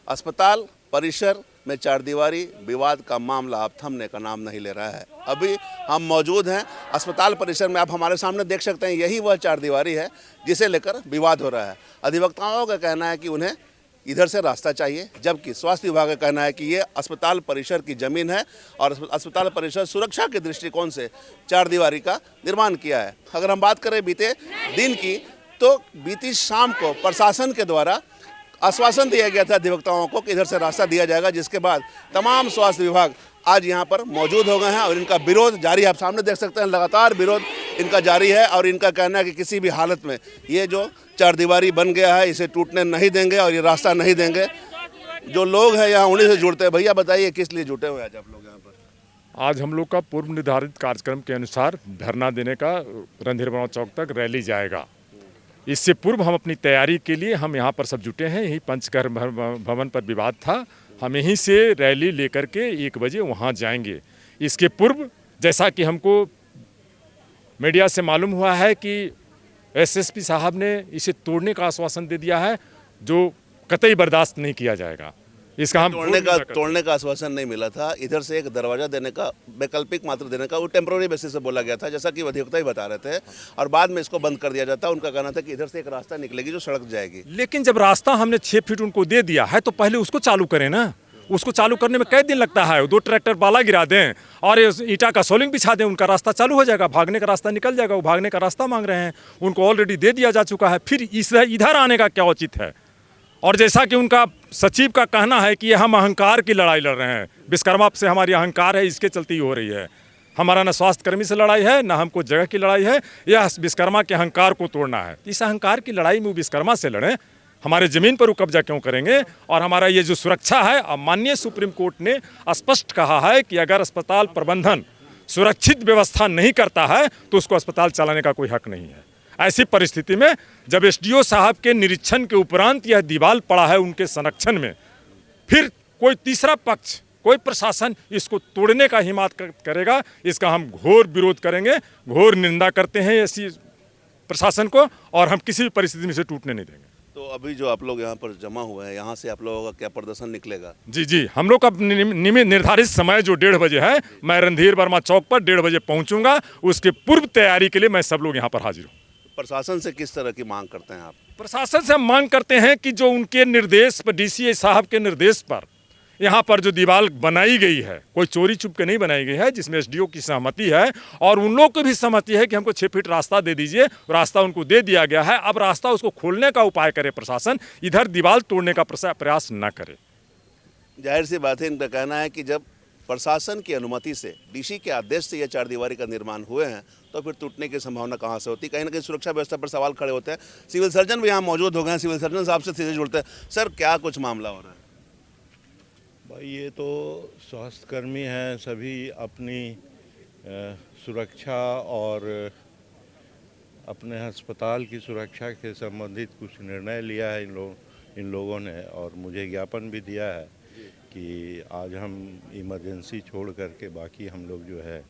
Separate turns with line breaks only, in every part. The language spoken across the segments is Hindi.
अस्पताल परिसर में चारदीवारी विवाद का मामला अब थमने का नाम नहीं ले रहा है। अभी हम मौजूद हैं अस्पताल परिसर में। आप हमारे सामने देख सकते हैं, यही वह चारदीवारी है जिसे लेकर विवाद हो रहा है। अधिवक्ताओं का कहना है कि उन्हें इधर से रास्ता चाहिए, जबकि स्वास्थ्य विभाग का कहना है कि ये अस्पताल परिसर की ज़मीन है और अस्पताल परिसर सुरक्षा के दृष्टिकोण से चारदीवारी का निर्माण किया है। अगर हम बात करें बीते दिन की, तो बीती शाम को प्रशासन के द्वारा आश्वासन दिया गया था अधिवक्ताओं को कि इधर से रास्ता दिया जाएगा, जिसके बाद तमाम स्वास्थ्य विभाग आज यहाँ पर मौजूद हो गए हैं और इनका विरोध जारी, आप सामने देख सकते हैं, लगातार विरोध इनका जारी है। और इनका कहना है कि किसी भी हालत में ये जो चारदीवारी बन गया है इसे टूटने नहीं देंगे और ये रास्ता नहीं देंगे। जो लोग हैं यहाँ उन्हीं से जुड़ते हैं। भैया बताइए किस लिए जुटे हुए आज आप लोग यहाँ पर?
आज हम लोग का पूर्व निर्धारित कार्यक्रम के अनुसार धरना देने का रणधीर वर्मा चौक तक रैली जाएगा। इससे पूर्व हम अपनी तैयारी के लिए हम यहाँ पर सब जुटे हैं। यही पंचकर भवन पर विवाद था, हम यहीं से रैली लेकर के 1 बजे वहाँ जाएंगे। इसके पूर्व जैसा कि हमको मीडिया से मालूम हुआ है कि एसएसपी साहब ने इसे तोड़ने का आश्वासन दे दिया है, जो कतई बर्दाश्त नहीं किया जाएगा। इसका हम
तोड़ने का आश्वासन नहीं मिला था। इधर से एक दरवाजा देने का, वैकल्पिक मात्र देने का, वो टेम्प्रोरी बेसिस से बोला गया था, जैसा कि अधिवक्ता ही बता रहे थे, और बाद में इसको बंद कर दिया जाता। उनका कहना था कि इधर से एक रास्ता निकलेगी जो सड़क जाएगी।
लेकिन जब रास्ता हमने 6 फीट उनको दे दिया है तो पहले उसको चालू करें ना। उसको चालू करने में कई दिन लगता है। 2 ट्रैक्टर बाला गिरा दें और ईंटा का सोलिंग बिछा दें, उनका रास्ता चालू हो जाएगा, भागने का रास्ता निकल जाएगा। वो भागने का रास्ता मांग रहे हैं, उनको ऑलरेडी दे दिया जा चुका है। फिर इधर आने का क्या उचित है? और जैसा कि उनका सचिव का कहना है कि हम अहंकार की लड़ाई लड़ रहे हैं, विश्वकर्मा से हमारी अहंकार है, इसके चलते ही हो रही है। हमारा न स्वास्थ्यकर्मी से लड़ाई है, न हमको जगह की लड़ाई है, यह विश्वकर्मा के अहंकार को तोड़ना है। इस अहंकार की लड़ाई में विश्वकर्मा से लड़ें, हमारे ज़मीन पर वो कब्जा क्यों करेंगे? और हमारा ये जो सुरक्षा है, अब माननीय सुप्रीम कोर्ट ने स्पष्ट कहा है कि अगर अस्पताल प्रबंधन सुरक्षित व्यवस्था नहीं करता है तो उसको अस्पताल चलाने का कोई हक नहीं है। ऐसी परिस्थिति में जब एसडीओ साहब के निरीक्षण के उपरांत यह दीवार पड़ा है उनके संरक्षण में, फिर कोई तीसरा पक्ष, कोई प्रशासन इसको तोड़ने का हिम्मत करेगा, इसका हम घोर विरोध करेंगे, घोर निंदा करते हैं ऐसी प्रशासन को, और हम किसी भी परिस्थिति में इसे टूटने नहीं देंगे।
तो अभी जो आप लोग यहाँ पर जमा हुए हैं, यहाँ से आप लोगों का क्या प्रदर्शन निकलेगा?
जी, हम लोग का निर्धारित समय जो 1:30 बजे है, मैं रणधीर वर्मा चौक पर 1:30 बजे पहुँचूंगा। उसके पूर्व तैयारी के लिए मैं सब लोग यहाँ पर हाजिर हूँ।
प्रशासन से किस तरह की मांग करते हैं आप?
प्रशासन से हम मांग करते हैं कि जो उनके निर्देश पर, डीसीए साहब के निर्देश पर यहाँ पर जो दीवार बनाई गई है, कोई चोरी छुप के नहीं बनाई गई है, जिसमें एसडीओ की सहमति है और उन लोगों की भी सहमति है कि हमको 6 फीट रास्ता दे दीजिए। रास्ता उनको दे दिया गया है। अब रास्ता उसको खोलने का उपाय करे प्रशासन, इधर दीवार तोड़ने का प्रयास न करे।
जाहिर सी बात है, इनका कहना है कि जब प्रशासन की अनुमति से, डीसी के आदेश से ये चारदीवारी का निर्माण हुए हैं, तो फिर टूटने की संभावना कहाँ से होती? कहीं ना कहीं सुरक्षा व्यवस्था पर सवाल खड़े होते हैं। सिविल सर्जन भी यहाँ मौजूद हो गए हैं, सिविल सर्जन साहब से सीधे जुड़ते हैं। सर, क्या कुछ मामला हो रहा है?
भाई, ये तो स्वास्थ्यकर्मी हैं, सभी अपनी सुरक्षा और अपने अस्पताल की सुरक्षा के संबंधित कुछ निर्णय लिया है इन लोगों ने, और मुझे ज्ञापन भी दिया है कि आज हम इमरजेंसी छोड़ करके बाकी हम लोग जो है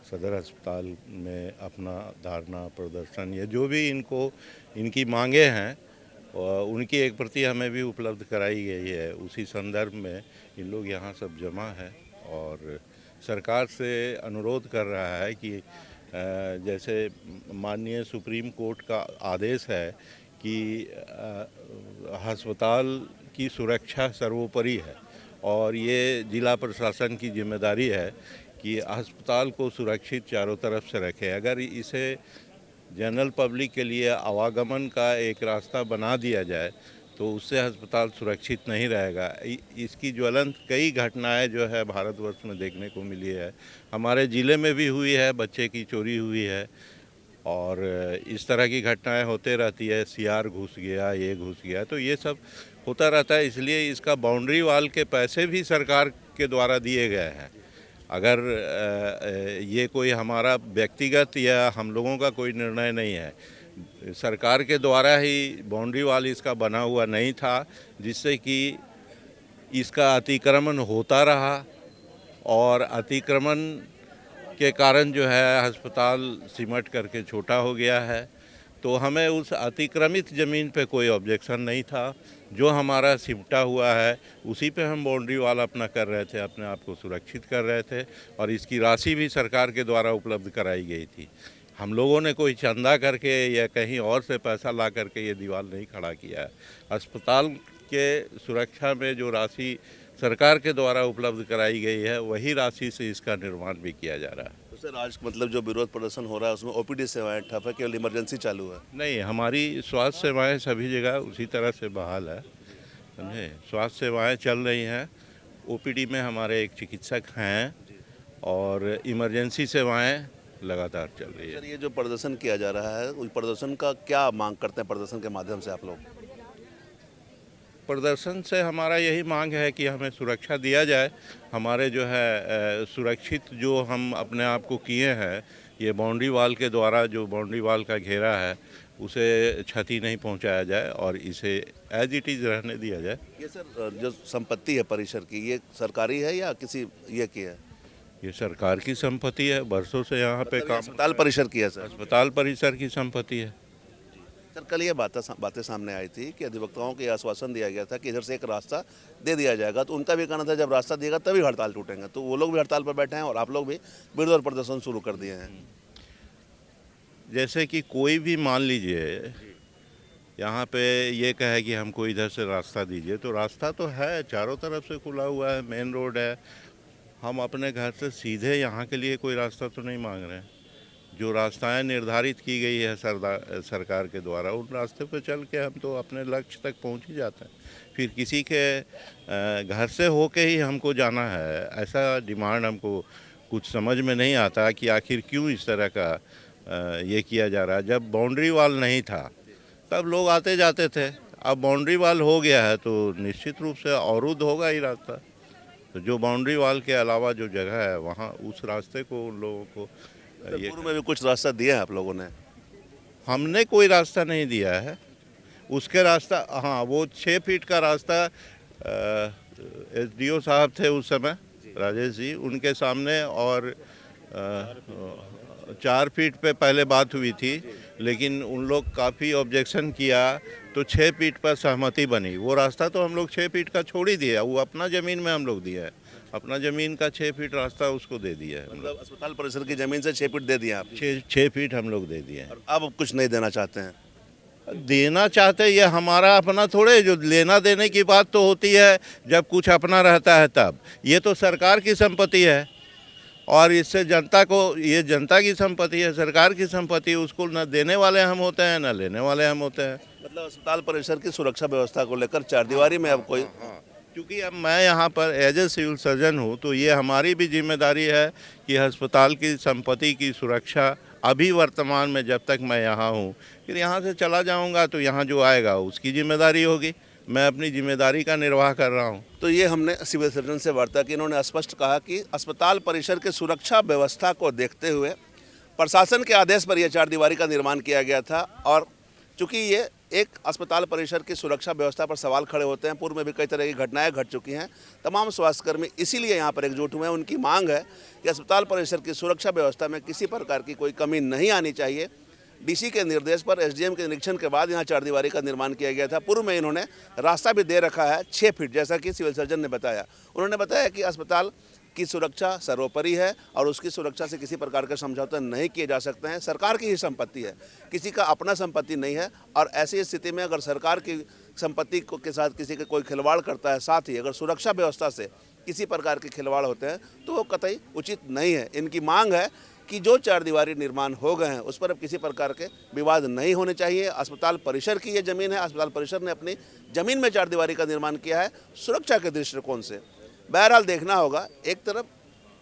सदर अस्पताल में अपना धारणा प्रदर्शन, ये जो भी इनकी मांगे हैं उनकी एक प्रति हमें भी उपलब्ध कराई गई है। उसी संदर्भ में इन लोग यहाँ सब जमा है और सरकार से अनुरोध कर रहा है कि जैसे माननीय सुप्रीम कोर्ट का आदेश है कि अस्पताल की सुरक्षा सर्वोपरि है और ये जिला प्रशासन की जिम्मेदारी है कि अस्पताल को सुरक्षित चारों तरफ से रखे। अगर इसे जनरल पब्लिक के लिए आवागमन का एक रास्ता बना दिया जाए तो उससे अस्पताल सुरक्षित नहीं रहेगा। इसकी ज्वलंत कई घटनाएं जो है भारतवर्ष में देखने को मिली है, हमारे ज़िले में भी हुई है, बच्चे की चोरी हुई है और इस तरह की घटनाएं होते रहती है। सीआर घुस गया, ये घुस गया, तो ये सब होता रहता है। इसलिए इसका बाउंड्री वाल के पैसे भी सरकार के द्वारा दिए गए हैं। अगर ये कोई हमारा व्यक्तिगत या हम लोगों का कोई निर्णय नहीं है, सरकार के द्वारा ही बाउंड्री वाल इसका बना हुआ नहीं था, जिससे कि इसका अतिक्रमण होता रहा और अतिक्रमण के कारण जो है अस्पताल सिमट करके छोटा हो गया है। तो हमें उस अतिक्रमित ज़मीन पे कोई ऑब्जेक्शन नहीं था। जो हमारा सिमटा हुआ है उसी पे हम बाउंड्री वाल अपना कर रहे थे, अपने आप को सुरक्षित कर रहे थे, और इसकी राशि भी सरकार के द्वारा उपलब्ध कराई गई थी। हम लोगों ने कोई चंदा करके या कहीं और से पैसा ला करके ये दीवार नहीं खड़ा किया है। अस्पताल के सुरक्षा में जो राशि सरकार के द्वारा उपलब्ध कराई गई है वही राशि से इसका निर्माण भी किया जा रहा है।
तो सर आज मतलब जो विरोध प्रदर्शन हो रहा है उसमें ओपीडी सेवाएं ठप है, केवल इमरजेंसी चालू है?
नहीं, हमारी स्वास्थ्य सेवाएं सभी जगह उसी तरह से बहाल है, समझे। स्वास्थ्य सेवाएं चल रही हैं। ओपीडी में हमारे एक चिकित्सक हैं और इमरजेंसी सेवाएं लगातार चल रही है।
सर ये जो प्रदर्शन किया जा रहा है उस प्रदर्शन का क्या मांग करते हैं प्रदर्शन के माध्यम से आप लोग?
प्रदर्शन से हमारा यही मांग है कि हमें सुरक्षा दिया जाए। हमारे जो है सुरक्षित जो हम अपने आप को किए हैं, ये बाउंड्री वाल के द्वारा जो बाउंड्री वाल का घेरा है उसे क्षति नहीं पहुंचाया जाए और इसे एज इट इज़ रहने दिया जाए।
ये सर जो संपत्ति है परिसर की, ये सरकारी है या किसी ये की है?
ये सरकार की संपत्ति है, बरसों से यहाँ पे काम।
अस्पताल परिसर की है सर?
अस्पताल परिसर की संपत्ति है।
सर कल ये बातें सामने आई थी कि अधिवक्ताओं को यह आश्वासन दिया गया था कि इधर से एक रास्ता दे दिया जाएगा, तो उनका भी कहना था जब रास्ता देगा तभी हड़ताल टूटेंगे। तो वो लोग भी हड़ताल पर बैठे हैं और आप लोग भी विरोध प्रदर्शन शुरू कर दिए हैं।
जैसे कि कोई भी मान लीजिए यहाँ पे ये कहे कि हमको इधर से रास्ता दीजिए, तो रास्ता तो है, चारों तरफ से खुला हुआ है, मेन रोड है। हम अपने घर से सीधे यहाँ के लिए कोई रास्ता तो नहीं मांग रहे हैं। जो रास्ताएं निर्धारित की गई है सरकार के द्वारा, उन रास्ते पर चल के हम तो अपने लक्ष्य तक पहुँच ही जाते हैं। फिर किसी के घर से होके ही हमको जाना है, ऐसा डिमांड हमको कुछ समझ में नहीं आता कि आखिर क्यों इस तरह का ये किया जा रहा है। जब बाउंड्री वाल नहीं था तब लोग आते जाते थे, अब बाउंड्री वाल हो गया है तो निश्चित रूप से अवरुद्ध होगा ही रास्ता। तो जो बाउंड्री वाल के अलावा जो जगह है वहाँ उस रास्ते को उन लोगों को ये
पूर्व में भी कुछ रास्ता दिया है आप लोगों ने?
हमने कोई रास्ता नहीं दिया है। उसके रास्ता, हाँ, वो 6 फीट का रास्ता एसडीओ साहब थे उस समय, राजेश जी, उनके सामने, और 4 फीट पे पहले बात हुई थी, लेकिन उन लोग काफ़ी ऑब्जेक्शन किया तो 6 फीट पर सहमति बनी। वो रास्ता तो हम लोग 6 फीट का छोड़ ही दिया, वो अपना ज़मीन में हम लोग दिया है, अपना ज़मीन का 6 फीट रास्ता उसको दे दिया है।
मतलब अस्पताल परिसर की जमीन से 6 फीट दे दिया आप?
6 फीट हम लोग दे दिए हैं।
और अब कुछ नहीं देना चाहते हैं?
देना चाहते, ये हमारा अपना थोड़े, जो लेना देने की बात तो होती है जब कुछ अपना रहता है तब। ये तो सरकार की संपत्ति है और इससे जनता को, ये जनता की संपत्ति है, सरकार की संपत्ति, उसको न देने वाले हम होते हैं न लेने वाले हम होते हैं।
मतलब अस्पताल परिसर की सुरक्षा व्यवस्था को लेकर चारदीवारी में अब कोई?
क्योंकि अब मैं यहाँ पर एज ए सिविल सर्जन हूँ तो ये हमारी भी जिम्मेदारी है कि अस्पताल की संपत्ति की सुरक्षा अभी वर्तमान में जब तक मैं यहाँ हूँ, फिर यहाँ से चला जाऊँगा तो यहाँ जो आएगा उसकी जिम्मेदारी होगी। मैं अपनी जिम्मेदारी का निर्वाह कर रहा हूँ।
तो ये हमने सिविल सर्जन से वार्ता की, इन्होंने स्पष्ट कहा कि अस्पताल परिसर के सुरक्षा व्यवस्था को देखते हुए प्रशासन के आदेश पर यह चारदीवारी का निर्माण किया गया था। और चूँकि ये एक अस्पताल परिसर की सुरक्षा व्यवस्था पर सवाल खड़े होते हैं, पूर्व में भी कई तरह की घटनाएं घट चुकी हैं, तमाम स्वास्थ्यकर्मी इसीलिए यहाँ पर एकजुट हुए हैं। उनकी मांग है कि अस्पताल परिसर की सुरक्षा व्यवस्था में किसी प्रकार की कोई कमी नहीं आनी चाहिए। डीसी के निर्देश पर एसडीएम के निरीक्षण के बाद यहाँ चारदीवारी का निर्माण किया गया था। पूर्व में इन्होंने रास्ता भी दे रखा है 6 फीट, जैसा कि सिविल सर्जन ने बताया। उन्होंने बताया कि अस्पताल की सुरक्षा सर्वोपरि है और उसकी सुरक्षा से किसी प्रकार के समझौते नहीं किए जा सकते हैं। सरकार की ही संपत्ति है, किसी का अपना संपत्ति नहीं है। और ऐसी स्थिति में अगर सरकार की संपत्ति के साथ किसी का कोई खिलवाड़ करता है, साथ ही अगर सुरक्षा व्यवस्था से किसी प्रकार के खिलवाड़ होते हैं तो वो कतई उचित नहीं है। इनकी मांग है कि जो चारदीवारी निर्माण हो गए हैं उस पर अब किसी प्रकार के विवाद नहीं होने चाहिए। अस्पताल परिसर की ये ज़मीन है, अस्पताल परिसर ने अपनी ज़मीन में चारदीवारी का निर्माण किया है सुरक्षा के दृष्टिकोण से। बहरहाल देखना होगा, एक तरफ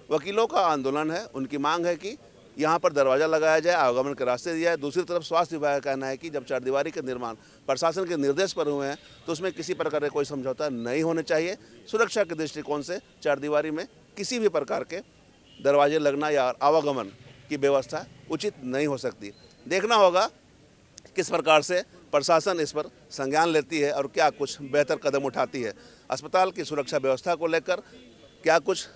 वकीलों का आंदोलन है, उनकी मांग है कि यहाँ पर दरवाज़ा लगाया जाए, आवागमन के रास्ते दिया जाए। दूसरी तरफ स्वास्थ्य विभाग का कहना है कि जब चारदीवारी के निर्माण प्रशासन के निर्देश पर हुए हैं तो उसमें किसी प्रकार का कोई समझौता नहीं होने चाहिए। सुरक्षा के दृष्टिकोण से चारदीवारी में किसी भी प्रकार के दरवाजे लगना या आवागमन की व्यवस्था उचित नहीं हो सकती। देखना होगा किस प्रकार से प्रशासन इस पर संज्ञान लेती है और क्या कुछ बेहतर कदम उठाती है। अस्पताल की सुरक्षा व्यवस्था को लेकर क्या कुछ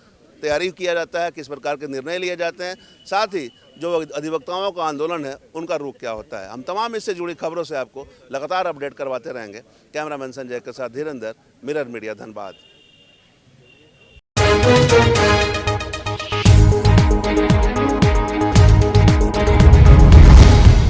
तैयारी किया जाता है, किस प्रकार के निर्णय लिए जाते हैं, साथ ही जो अधिवक्ताओं का आंदोलन है उनका रुख क्या होता है। हम तमाम इससे जुड़ी खबरों से आपको लगातार अपडेट करवाते रहेंगे। कैमरामैन संजय के साथ धीरेंद्र, मिरर मीडिया, धनबाद।